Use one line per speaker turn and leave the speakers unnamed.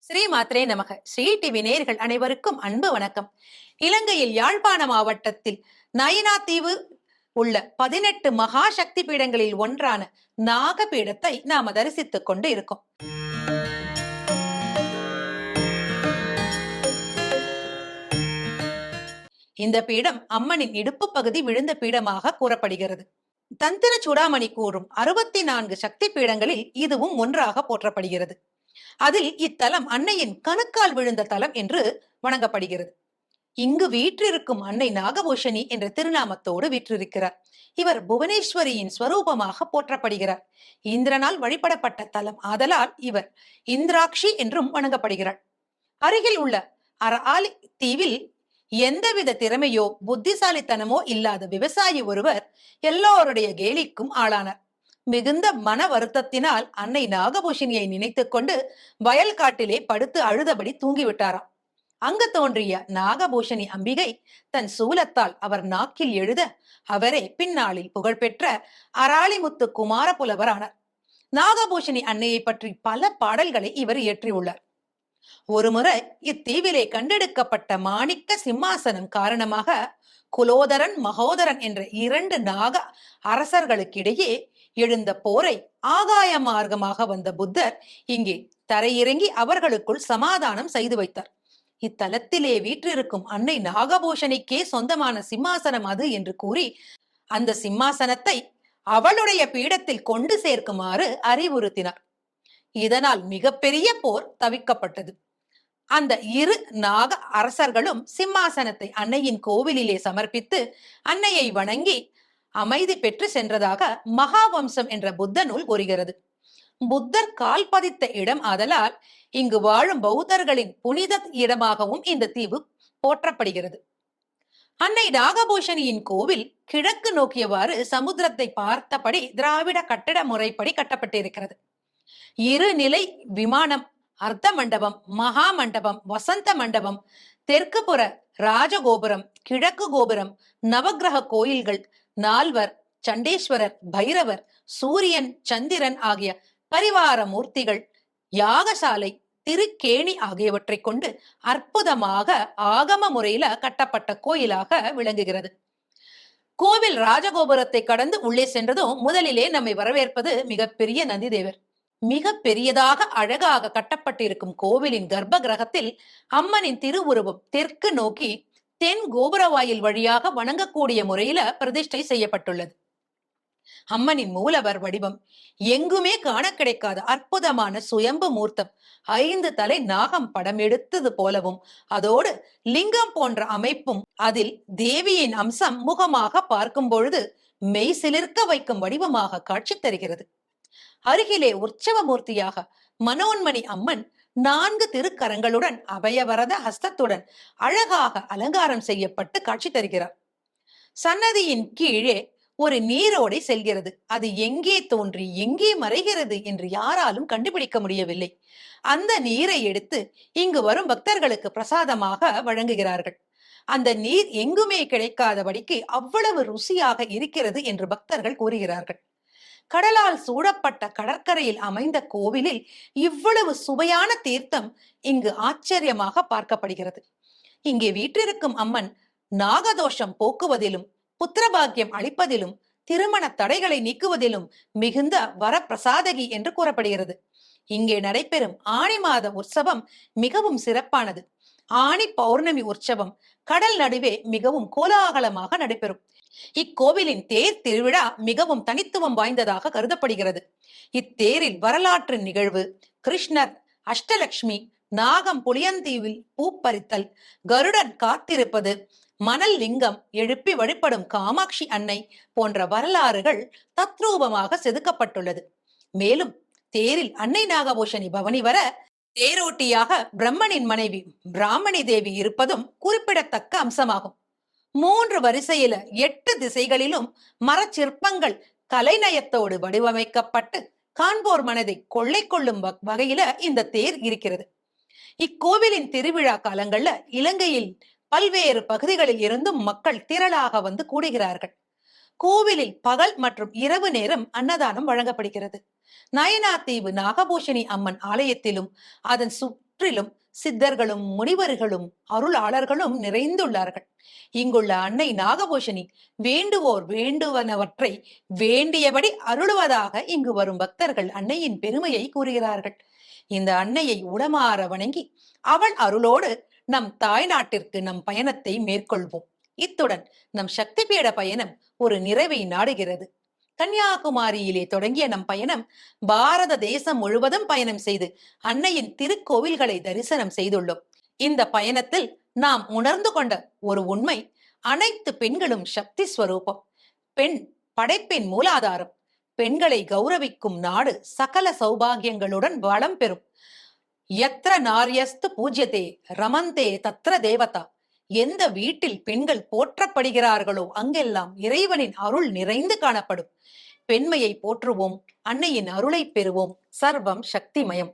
ஸ்ரீ மாத்ரே நமக. ஸ்ரீ டிவி நேயர்கள் அனைவருக்கும் அன்பு வணக்கம். இலங்கையில் யாழ்ப்பாண மாவட்டத்தில் நயினாதீவு உள்ள 18 மகா சக்தி பீடங்களில் ஒன்றான நாகபீடத்தை நாம தரிசித்துக் கொண்டு இருக்கோம். இந்த பீடம் அம்மனின் இடுப்பு பகுதி விழுந்த பீடமாக கூறப்படுகிறது. தந்திர சூடாமணி கூறும் 64 சக்தி பீடங்களில் இதுவும் ஒன்றாக போற்றப்படுகிறது. அதில் இத்தலம் அன்னையின் கணுக்கால் விழுந்த தலம் என்று வணங்கப்படுகிறது. இங்கு வீற்றிருக்கும் அன்னை நாகபூஷணி என்ற திருநாமத்தோடு வீற்றிருக்கிறார். இவர் புவனேஸ்வரியின் ஸ்வரூபமாக போற்றப்படுகிறார். இந்திரனால் வழிபடப்பட்ட தலம் ஆதலால் இவர் இந்திராட்சி என்றும் வணங்கப்படுகிறார். அருகில் உள்ள அரஆலி தீவில் எந்தவித திறமையோ புத்திசாலித்தனமோ இல்லாத விவசாயி ஒருவர் எல்லோருடைய கேலிக்கும் ஆளானார். மிகுந்த மன வருத்தத்தினால் அன்னை நாகபூஷணியை நினைத்துக் கொண்டு வயல் காட்டிலே படுத்து அழுதபடி தூங்கிவிட்டாராம். அங்கு தோன்றிய நாகபூஷணி அம்பிகை தன் சூலத்தால் அவர் நாக்கில் எழுத அவரே பின்னாளில் புகழ்பெற்ற அராளிமுத்து குமார புலவரானார். நாகபூஷணி அன்னையை பற்றி பல பாடல்களை இவர் இயற்றியுள்ளார். ஒருமுறை இத்தீவிலே கண்டெடுக்கப்பட்ட மாணிக்க சிம்மாசனம் காரணமாக குலோதரன் மகோதரன் என்ற 2 நாக அரசர்களுக்கிடையே எழுந்த போரை ஆகாய மார்க்கமாக வந்த புத்தர் இங்கே தரையிறங்கி அவர்களுக்குள் சமாதானம் செய்து வைத்தார். இத்தலத்திலே வீற்றிருக்கும் அன்னை நாகபூஷணிக்கே சொந்தமான சிம்மாசனம் அது என்று கூறி அந்த சிம்மாசனத்தை அவளுடைய பீடத்தில் கொண்டு சேர்க்குமாறு அறிவுறுத்தினார். இதனால் மிகப்பெரிய போர் தவிர்க்கப்பட்டது. அந்த 2 நாக அரசர்களும் சிம்மாசனத்தை அன்னையின் கோவிலிலே சமர்ப்பித்து அன்னையை வணங்கி அமைதி பெற்று சென்றதாக மகாவம்சம் என்ற புத்த நூல் கூறுகிறது. புத்தர் கால் பதித்த இடம் ஆதலால் இங்கு வாழும் பௌத்தர்களின் புனித இடமாகவும் இந்த தீவு போற்றப்படுகிறது. அன்னை நாகபூஷணியின் கோவில் கிழக்கு நோக்கியவாறு சமுத்திரத்தை பார்த்தபடி திராவிட கட்டட முறைப்படி கட்டப்பட்டிருக்கிறது. 2 நிலை விமானம், அர்த்த மண்டபம், மகா மண்டபம், வசந்த மண்டபம், தெற்கு புற ராஜகோபுரம், கிழக்கு கோபுரம், நவக்கிரக கோயில்கள், 4வர், சண்டேஸ்வரர், பைரவர், சூரியன், சந்திரன் ஆகிய பரிவார மூர்த்திகள், யாகசாலை, திருக்கேணி ஆகியவற்றை கொண்டு அற்புதமாக ஆகம முறையில கட்டப்பட்ட கோயிலாக விளங்குகிறது. கோவில் ராஜகோபுரத்தை கடந்து உள்ளே சென்றதும் முதலிலே நம்மை வரவேற்பது மிகப்பெரிய நந்திதேவர். மிக பெரியதாக அழகாக கட்டப்பட்டிருக்கும் கோவிலின் கர்ப்ப கிரகத்தில் அம்மனின் திருவுருவம் தெற்கு நோக்கி தென் கோபுரவாயில் வழியாக வணங்கக்கூடிய முறையில பிரதிஷ்டை செய்யப்பட்டுள்ளது. அம்மனின் மூலவர் வடிவம் எங்குமே காண கிடைக்காத அற்புதமான சுயம்பு மூர்த்தம். 5 தலை நாகம் படம் எடுத்தது போலவும் அதோடு லிங்கம் போன்ற அமைப்பும் அதில் தேவியின் அம்சம் முகமாக பார்க்கும் பொழுது மெய் சிலிர்க்க வைக்கும் வடிவமாக காட்சி தருகிறது. அருகிலே உற்சவ மூர்த்தியாக மனோன்மணி அம்மன் 4 திருக்கரங்களுடன் அபயவரத ஹஸ்தத்துடன் அழகாக அலங்காரம் செய்யப்பட்டு காட்சி தருகிறார். சன்னதியின் கீழே ஒரு நீரோடை செல்கிறது. அது எங்கே தோன்றி எங்கே மறைகிறது என்று யாராலும் கண்டுபிடிக்க முடியவில்லை. அந்த நீரை எடுத்து இங்கு வரும் பக்தர்களுக்கு பிரசாதமாக வழங்குகிறார்கள். அந்த நீர் எங்குமே கிடைக்காதபடிக்கு அவ்வளவு ருசியாக இருக்கிறது என்று பக்தர்கள் கூறுகிறார்கள். கடலால் சூழப்பட்ட கடற்கரையில் அமைந்த கோவிலில் இவ்வளவு சுவையான தீர்த்தம் இங்கு ஆச்சரியமாக பார்க்கப்படுகிறது. இங்கே வீற்றிருக்கும் அம்மன் நாகதோஷம் போக்குவதிலும், புத்திரபாக்கியம் அளிப்பதிலும், திருமண தடைகளை நீக்குவதிலும் மிகுந்த வரப்பிரசாதகி என்று கூறப்படுகிறது. இங்கே நடைபெறும் ஆனி மாத உற்சவம் மிகவும் சிறப்பானது. ஆனி பௌர்ணமி உற்சவம் கடல் நடுவே மிகவும் கோலாகலமாக நடைபெறும். இக்கோவிலின் தேர் திருவிழா மிகவும் தனித்துவம் வாய்ந்ததாக கருதப்படுகிறது. இத்தேரில் வரலாற்று நிகழ்வு, கிருஷ்ணர், அஷ்டலட்சுமி, நாகம் புளியந்தீவில் பூப்பறித்தல், கருடன் காத்திருப்பது, மணல் லிங்கம் எழுப்பி வழிபடும் காமாட்சி அன்னை போன்ற வரலாறுகள் தத்ரூபமாக செதுக்கப்பட்டுள்ளது. மேலும் தேரில் அன்னை நாகபூஷணி பவனி வர தேரோட்டியாக பிரம்மனின் மனைவி பிராமணி தேவி இருப்பதும் குறிப்பிடத்தக்க அம்சமாகும். 3 வரிசையில 8 திசைகளிலும் மரச்சிற்பங்கள் கலைநயத்தோடு வடிவமைக்கப்பட்டு காண்போர் மனதை கொள்ளை கொள்ளும் வகையில இந்த தேர் இருக்கிறது. இக்கோவிலின் திருவிழா காலங்கள்ல இலங்கையில் பல்வேறு பகுதிகளில் இருந்தும் மக்கள் திரளாக வந்து கூடுகிறார்கள். கோவிலில் பகல் மற்றும் இரவு நேரம் அன்னதானம் வழங்கப்படுகிறது. நயினாதீவு நாகபூஷணி அம்மன் ஆலயத்திலும் அதன் சுற்று சுற்றிலும் சித்தர்களும் முனிவர்களும் அருளாளர்களும் நிறைந்துள்ளார்கள். இங்குள்ள அன்னை நாகபூஷணி வேண்டுவோர் வேண்டுவனவற்றை வேண்டியபடி அருளுவதாக இங்கு வரும் பக்தர்கள் அன்னையின் பெருமையை கூறுகிறார்கள். இந்த அன்னையை உளமாற வணங்கி அவள் அருளோடு நம் தாய் நாட்டிற்கு நம் பயணத்தை மேற்கொள்வோம். இத்துடன் நம் சக்தி பீட பயணம் ஒரு நிறைவை நாடுகிறது. கன்னியாகுமரியிலே தொடங்கிய நம் பயணம் பாரத தேசம் முழுவதும் பயணம் செய்து அன்னையின் திருக்கோவில்களை தரிசனம் செய்துள்ளோம். இந்த பயணத்தில் நாம் உணர்ந்து கொண்ட ஒரு உண்மை, அனைத்து பெண்களும் சக்தி ஸ்வரூபம். பெண் படைப்பின் மூலாதாரம். பெண்களை கௌரவிக்கும் நாடு சகல சௌபாகியங்களுடன் வளம் பெறும். யத்ர நார்யஸ்து பூஜ்யதே ரமந்தே தத்ர தேவதா. எந்த வீட்டில் பெண்கள் போற்றப்படுகிறார்களோ அங்கெல்லாம் இறைவனின் அருள் நிறைந்து காணப்படும். பெண்மையை போற்றுவோம், அன்னையின் அருளை பெறுவோம். சர்வம் சக்திமயம்.